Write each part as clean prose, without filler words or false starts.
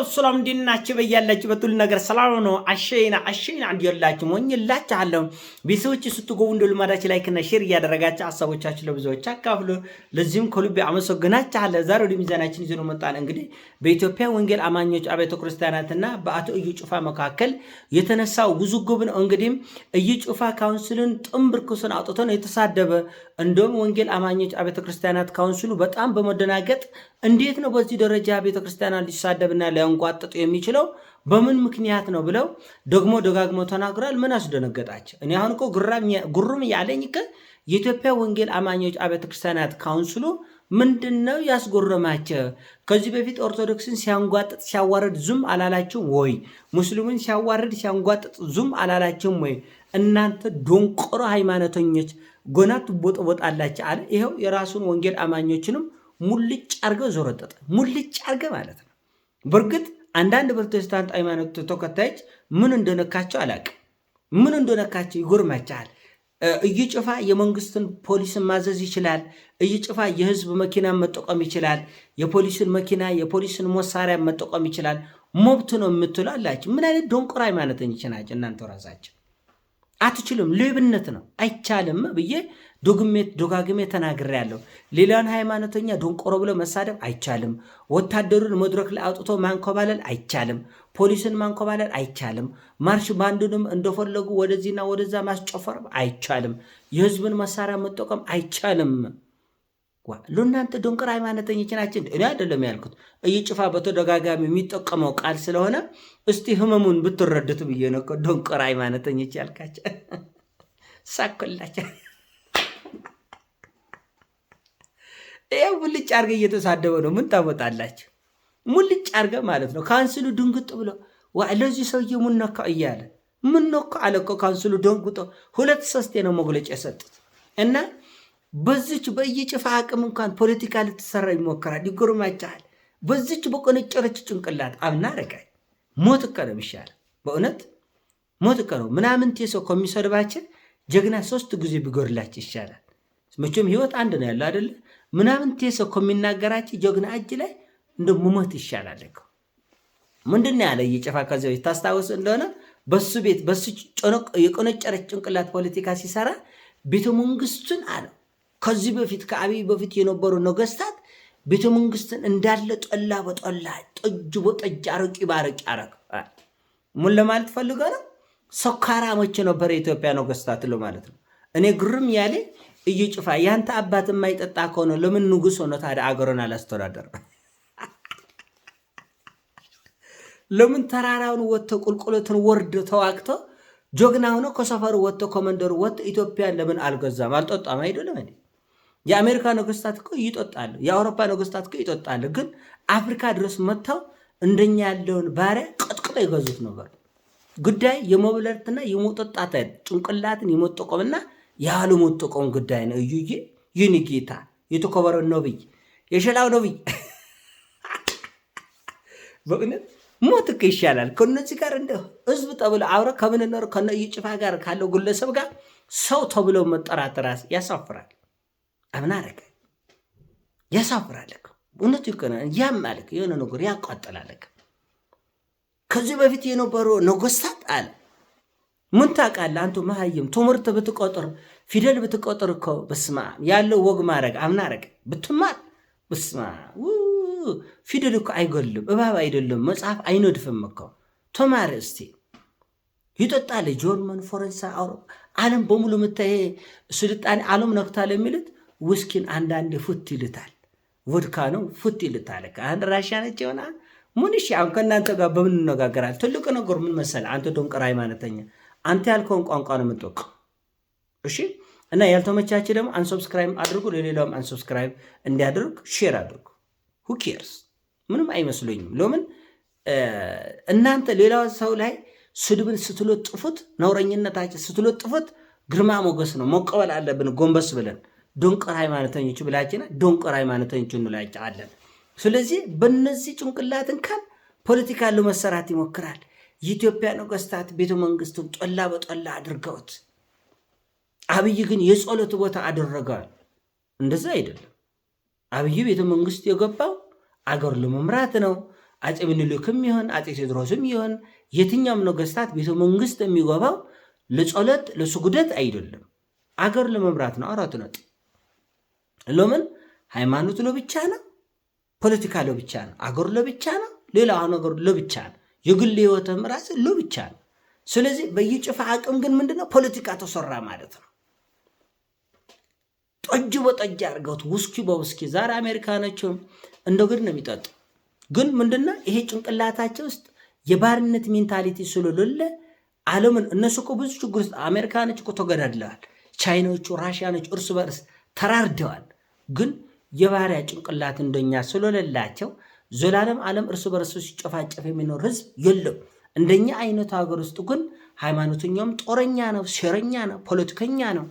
ሰላም እንዲናችሁ በያላችሁበት ሁሉ ነገር ሰላም ነው። አሸይና እንዲላችሁ ሞኝላችኋለሁ። ቤተሰቦች ስትገቡ እንደ ልማዳችሁ ላይክ እና ሼር እያደረጋችሁ ሀሳቦቻችሁ ለብዙዎች አካፍሉ። ለዚህም ከልቤ አመሰግናችኋለሁ። ዛሬ ወደ ሚዛናችን ይዘን መጣን። እንግዲህ በኢትዮጵያ ወንጌል አማኞች አብያተ ክርስቲያናትና በአቶ እዩ ጩፋ መካከል የተነሳው ውዝግብ ነው። እንግዲህ እዩ ጩፋ ካውንስልን ጥምብር ክሱን አውጥቶ ነው የተሳደበ። እንደውም ወንጌል አማኞች አብያተ ክርስቲያናት ካውንስሉ በጣም በመደናገጥ እንዴት ነው በዚህ ደረጃ ቤተክርስቲያናት ሊሳደብና ሊያንቋጥጡ የሚችለው በምን ምክንያት ነው ብለው ደግሞ ደጋግሞ ተናግሯል። ምን አስደነገጣቸው? እኔ አሁን እኮ ጉሩም ያለኝ የኢትዮጵያ ወንጌል አማኞች አብያተ ክርስቲያናት ካውንስሉ ምንድነው ያስጎረማቸው? ከዚህ በፊት ኦርቶዶክስን ሲያንጓጥጥ ሲያዋርድ ዙም አላላችሁም ወይ? ሙስሊሙን ሲያዋርድ ሲያንጓጥጥ ዙም አላላችሁም ወይ? እናንተ ዶንቆሮ ሃይማኖተኞች ጎና ትቦጠቦጣላችሁ አለ። ይኸው የራሱን ወንጌል አማኞችንም ሙልጭ አርገው ዞረጠጠ። ሙልጭ አርገ ማለት ነው። በእርግጥ አንዳንድ ፕሮቴስታንት ሃይማኖት ተከታዮች ምን እንደነካቸው አላውቅም። ምን እንደነካቸው ይጎርማቻል። እዩ ጩፋ የመንግስትን ፖሊስን ማዘዝ ይችላል። እዩ ጩፋ የህዝብ መኪና መጠቀም ይችላል። የፖሊስን መኪና የፖሊስን መሳሪያ መጠቀም ይችላል። መብት ነው የምትሉ አላችሁ። ምን አይነት ዶንቆራ ሃይማኖተኞች ናቸው እናንተ ራሳቸው? አትችሉም፣ ሌብነት ነው፣ አይቻልም ብዬ ደጋግሜ ተናግሬያለሁ። ሌላውን ሃይማኖተኛ ዶንቆሮ ብሎ መሳደብ አይቻልም። ወታደሩን መድረክ ላይ አውጥቶ ማንኮባለል አይቻልም። ፖሊስን ማንኮባለል አይቻልም። ማርሽ ባንዱንም እንደፈለጉ ወደዚህና ወደዛ ማስጨፈር አይቻልም። የህዝብን መሳሪያ መጠቀም አይቻልም። ለእናንተ ዶንቆሮ ሃይማኖተኞች ናቸው። እኔ አይደለም ያልኩት፣ እዩ ጩፋ በተደጋጋሚ የሚጠቀመው ቃል ስለሆነ እስቲ ህመሙን ብትረዱት ብዬ ነው። ዶንቆሮ ሃይማኖተኞች ያልካቸው ሳኮላቸው ይህ ሙልጭ አርገ እየተሳደበ ነው። ምን ታወጣላችሁ? ሙልጭ አርገ ማለት ነው። ካውንስሉ ድንግጥ ብሎ ለዚህ ሰውዬ ሙነካ እያለ ምነካ አለ እኮ ካውንስሉ ደንግጦ 2-3 ነው መግለጫ የሰጡት እና በዚች በእዩ ጩፋ አቅም እንኳን ፖለቲካ ልትሰራ ይሞክራል። ይጎርማቻል። በዚች በቆነጨረች ጭንቅላት አብናረጋይ ሞት እኮ ነው የሚሻል። በእውነት ሞት እኮ ነው። ምናምን ሰው ከሚሰድባችን ጀግና 3 ጊዜ ቢጎርላችሁ ይሻላል። መቼም ህይወት አንድ ነው ያለው አይደለ? ምናምን ሰው ከሚናገራችሁ ጀግና እጅ ላይ እንደ ሞት ይሻላል እኮ። ምንድነው ያለ እዩ ጩፋ ከዚህ በፊት ታስታውስ እንደሆነ በሱ ቤት በሱ የቆነጨረች ጭንቅላት ፖለቲካ ሲሰራ ቤተ መንግስቱን አለ ከዚህ በፊት ከአብይ በፊት የነበሩ ነገስታት ቤተ መንግስትን እንዳለ ጠላ በጠላ ጠጅ በጠጅ አረቂ ባረቂ አረግ። ምን ለማለት ፈልገ ነው? ሰካራሞች ነበር የኢትዮጵያ ነገስታት ማለት ነው። እኔ ግርም ያለ እዩ ጩፋ ያንተ አባት የማይጠጣ ከሆነ ለምን ንጉስ ሆነ ታዲያ አገሩን አላስተዳደር? ለምን ተራራውን ወጥቶ ቁልቁለትን ወርዶ ተዋግቶ ጀግና ሆኖ ከሰፈሩ ወጥቶ ከመንደሩ ወጥቶ ኢትዮጵያን ለምን አልገዛም? አልጠጣም አይደለም እንዴ? የአሜሪካ ነገስታት እኮ ይጠጣሉ፣ የአውሮፓ ነገስታት እኮ ይጠጣሉ። ግን አፍሪካ ድረስ መጥተው እንደኛ ያለውን ባሪያ ቀጥቅጦ ይገዙት ነበር። ጉዳይ የመብለርትና የመጠጣት ጭንቅላትን የመጠቆምና ያሉ መጠቆም ጉዳይ ነው። እዩዬ ይህን ጌታ የተከበረው ነብይ የሸላው ነብይ በእውነት ሞት እኮ ይሻላል ከነዚህ ጋር እንደ ህዝብ ተብሎ አብረ ከምንኖር ከነ እዩ ጩፋ ጋር ካለው ግለሰብ ጋር ሰው ተብሎ መጠራት ራስ ያሳፍራል። አብናረከ ያሳፍራል። እውነቱ ይከና ያማልክ የሆነ ነገር ያቃጥላል። ከዚህ በፊት የነበሩ ነገስታት አለ ምን ታውቃለህ አንተ መሃይም? ትምህርት ብትቆጥር ፊደል ብትቆጥር እኮ በስማ ያለው ወግ ማድረግ አምናረግ ብትማር በስማ ፊደል እኮ አይጎልም፣ እባብ አይደለም፣ መጽሐፍ አይነድፍም እኮ። ተማር እስቲ። ይጠጣል ጀርመን፣ ፈረንሳይ፣ አውሮፓ ዓለም በሙሉ ምታይ ስልጣኔ ዓለም ነክታል የሚሉት ውስኪን አንዳንዴ ፉት ይልታል፣ ቮድካ ነው ፉት ይልታል። አንድ ራሽያ ነች ሆና ምን እሺ። አሁን ከእናንተ ጋር በምን እንነጋገራል? ትልቅ ነገር ምን መሰለህ አንተ ዶንቆሮ ሃይማኖተኛ፣ አንተ ያልከውን ቋንቋ ነው የምትወቀው። እሺ። እና ያልተመቻችሁ ደግሞ አንሰብስክራይብ አድርጉ፣ ለሌላውም አንሰብስክራይብ እንዲያደርግ ሼር አድርጉ። who cares? ምንም አይመስለኝም። ለምን እናንተ ሌላው ሰው ላይ ስድብን ስትለጥፉት፣ ነውረኝነታችሁ ስትለጥፉት ግርማ ሞገስ ነው መቀበል አለብን ጎንበስ ብለን። ዶንቆሮ ሃይማኖተኞች ብላችና ዶንቆሮ ሃይማኖተኞች እንላቸዋለን። ስለዚህ በእነዚህ ጭንቅላትን ካል ፖለቲካ ለመሰራት ይሞክራል። የኢትዮጵያ ነገስታት ቤተ መንግስቱን ጠላ በጠላ አድርገውት፣ አብይ ግን የጸሎት ቦታ አደረገዋል። እንደዛ አይደለም። አብይ ቤተ መንግስት የገባው አገር ለመምራት ነው። አጼ ምኒልክም ይሁን አጼ ቴዎድሮስም ይሁን የትኛውም ነገስታት ቤተ መንግስት የሚገባው ለጸሎት ለስግደት አይደለም፣ አገር ለመምራት ነው። አራት ነጥብ። ለምን? ሃይማኖት ለብቻ ነው፣ ፖለቲካ ለብቻ ነው፣ አገር ለብቻ ነው፣ ሌላ ነገር ለብቻ ነው፣ የግል ህይወትም ራስ ለብቻ ነው። ስለዚህ በየጭፋ አቅም ግን ምንድነው ፖለቲካ ተሰራ ማለት ነው። ጠጅ በጠጅ አድርገውት ውስኪ በውስኪ ዛሬ አሜሪካኖችም እንደ ግድ ነው የሚጠጡ። ግን ምንድነው ይሄ ጭንቅላታቸው ውስጥ የባርነት ሜንታሊቲ ስለሌለ ዓለምን እነሱ እኮ ብዙ ችግር ውስጥ አሜሪካኖች እኮ ተገዳድለዋል። ቻይናዎቹ፣ ራሽያኖች እርስ በርስ ተራርደዋል። ግን የባሪያ ጭንቅላት እንደኛ ስለሌላቸው ዘላለም ዓለም እርስ በርስ ሲጨፋጨፍ የሚኖር ህዝብ የለም። እንደኛ አይነቱ ሀገር ውስጥ ግን ሃይማኖተኛውም ጦረኛ ነው፣ ሴረኛ ነው፣ ፖለቲከኛ ነው።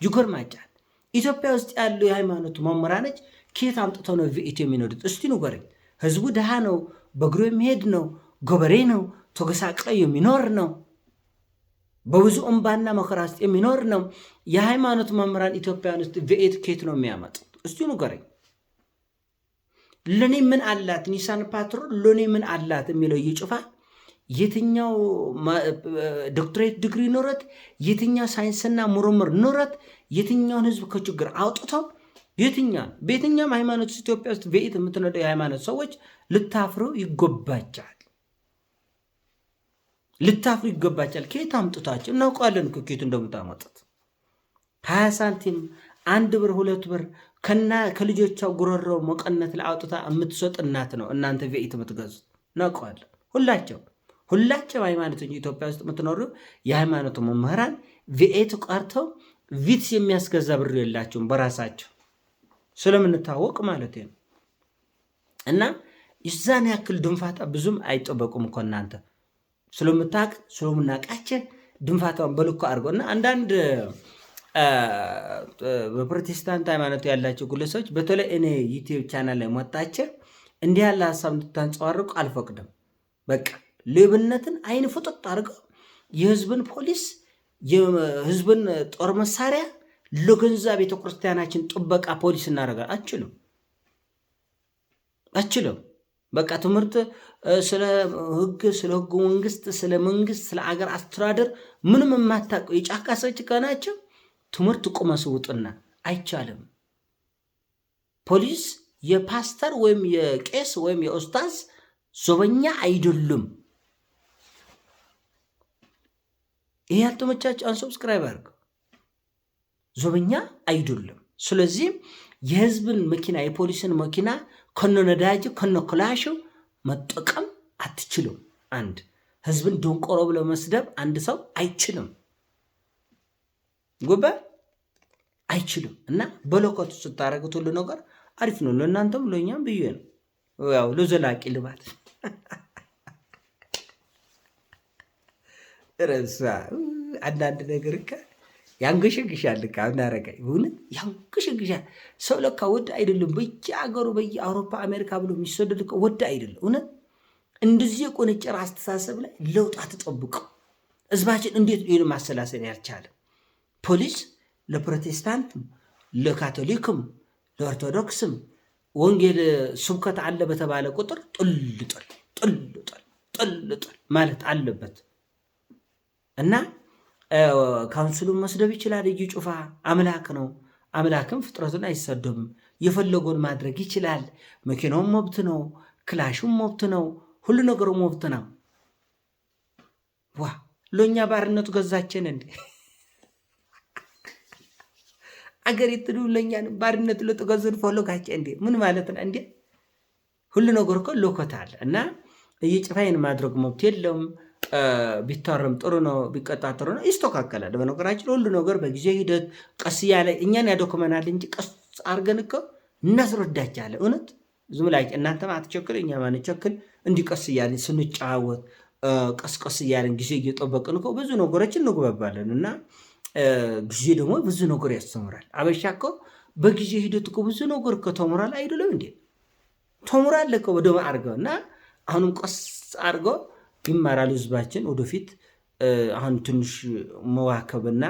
ይገርማችኋል። ኢትዮጵያ ውስጥ ያሉ የሃይማኖት መምህራኖች ከየት አምጥተው ነው ቪኤት የሚኖሩት? እስቲ ንገረኝ። ህዝቡ ድሃ ነው፣ በእግሩ የሚሄድ ነው፣ ገበሬ ነው፣ ተገሳቅሎ የሚኖር ነው፣ በብዙ እንባና መከራ ውስጥ የሚኖር ነው። የሃይማኖት መምህራን ኢትዮጵያን ውስጥ ቪኤት ከየት ነው የሚያመጡት? እስቲ ንገረኝ። ለኔ ምን አላት ኒሳን ፓትሮል ለኔ ምን አላት የሚለው ይጭፋ የትኛው ዶክትሬት ዲግሪ ኖረት፣ የትኛው ሳይንስና ምርምር ኖረት፣ የትኛውን ህዝብ ከችግር አውጥተው በየትኛውም ሃይማኖት ኢትዮጵያ ውስጥ ቪኤት የምትነዱ የሃይማኖት ሰዎች ልታፍሩ ይገባቻል። ልታፍሩ ይገባቻል። ከየት አምጥታችሁ እናውቃለን። ከየት እንደምታመጡት 20 ሳንቲም 1 ብር 2 ብር ከልጆቿ ጉሮሮ መቀነት ላይ አውጥታ የምትሰጥ እናት ነው እናንተ ቪኤት የምትገዙት። እናውቃለን። ሁላቸው ሃይማኖተኞች ኢትዮጵያ ውስጥ የምትኖሩ የሃይማኖት መምህራን ቪኤት ቀርተው ቪትስ የሚያስገዛ ብር የላቸውም በራሳቸው ስለምንታወቅ ማለት ነው። እና ይዛን ያክል ድንፋታ ብዙም አይጠበቁም እኮ እናንተ ስለምታውቅ ስለምናውቃቸው ድንፋታውን በልኮ አድርገው እና አንዳንድ በፕሮቴስታንት ሃይማኖት ያላቸው ግለሰቦች በተለይ እኔ ዩቲዩብ ቻናል ላይ ወጣቸው እንዲህ ያለ ሀሳብ እንድታንጸባርቁ አልፈቅድም። በቃ ሌብነትን አይን ፍጥጥ አድርገው የህዝብን ፖሊስ የህዝብን ጦር መሳሪያ ለገንዛ ቤተክርስቲያናችን ጥበቃ ፖሊስ እናደርጋለን። አችልም። በቃ ትምህርት ስለ ህግ፣ ስለ ህጉ መንግስት፣ ስለ መንግስት፣ ስለ አገር አስተዳደር ምንም የማታውቀው የጫካ ሰዎች ከናቸው ትምህርት ቁመስ ውጥና አይቻልም። ፖሊስ የፓስተር ወይም የቄስ ወይም የኡስታዝ ዞበኛ አይደሉም። ይሄ ያልተመቻቸው አንሰብስክራይብ አድርግ። ዞበኛ አይደሉም። ስለዚህ የህዝብን መኪና የፖሊስን መኪና ከነነዳጅ ከነክላሹ መጠቀም አትችሉም። አንድ ህዝብን ደንቆሮ ብሎ መስደብ አንድ ሰው አይችልም። ጉባ አይችልም። እና በለኮቱ ስታረጉት ሁሉ ነገር አሪፍ ነው። ለእናንተም ለእኛም ብዬ ነው። ያው ለዘላቂ ልማት ረሳ አንዳንድ ነገር ያንገሸግሻል። እናረጋይ ሆነ ያንገሸግሻል። ሰው ለካ ወድ አይደለም። በየአገሩ በየአውሮፓ አሜሪካ ብሎ የሚሰደድ ወድ አይደለም። እውነት እንደዚህ የቆነጨረ አስተሳሰብ ላይ ለውጥ አትጠብቀው። ህዝባችን እንዴት ይህን ማሰላሰል ያልቻለ? ፖሊስ ለፕሮቴስታንትም ለካቶሊክም ለኦርቶዶክስም ወንጌል ስብከት አለ በተባለ ቁጥር ጥልጥል ማለት አለበት እና ካውንስሉን መስደብ ይችላል። እዩ ጩፋ አምላክ ነው። አምላክም ፍጥረቱን አይሰደብም። የፈለገውን ማድረግ ይችላል። መኪናውም መብት ነው፣ ክላሹም መብት ነው፣ ሁሉ ነገሩ መብት ነው። ዋ ለእኛ ባርነቱ ገዛችን እንዴ? አገሪቱ ለእኛ ባርነቱ ለተገዙን ፈለጋቸ እንዴ? ምን ማለት ነው እንዴ? ሁሉ ነገር እኮ ሎኮታል እና እየጭፋይን ማድረግ መብት የለውም። ቢታረም ጥሩ ነው፣ ቢቀጣ ጥሩ ነው፣ ይስተካከላል። በነገራችን ሁሉ ነገር በጊዜ ሂደት ቀስ እያለ እኛን ያዶክመናል እንጂ ቀስ አድርገን እኮ እናስረዳቻለን። እውነት ዝም ላይ እናንተ አትቸክል፣ እኛ ማንቸክል፣ እንዲህ ቀስ እያለን ስንጫወት ቀስ እያለን ጊዜ እየጠበቅን እኮ ብዙ ነገሮችን እንግባባለን እና ጊዜ ደግሞ ብዙ ነገር ያስተምራል። አበሻ እኮ በጊዜ ሂደት እኮ ብዙ ነገር እኮ ተምሯል አይደለም እንዴ? ተምሯል እኮ ወደ አድርገው እና አሁንም ቀስ አድርገው ይማራል ህዝባችን ወደፊት። አሁን ትንሽ መዋከብና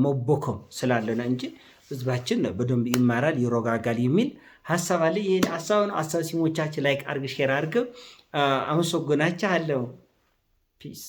መቦከም ስላለና እንጂ ህዝባችን በደንብ ይማራል ይረጋጋል የሚል ሐሳብ አለ። ይሄን ሐሳብ ሲሞቻችሁ ላይክ አርግ ሼር አርግ። አመሰግናችኋለሁ። ፒስ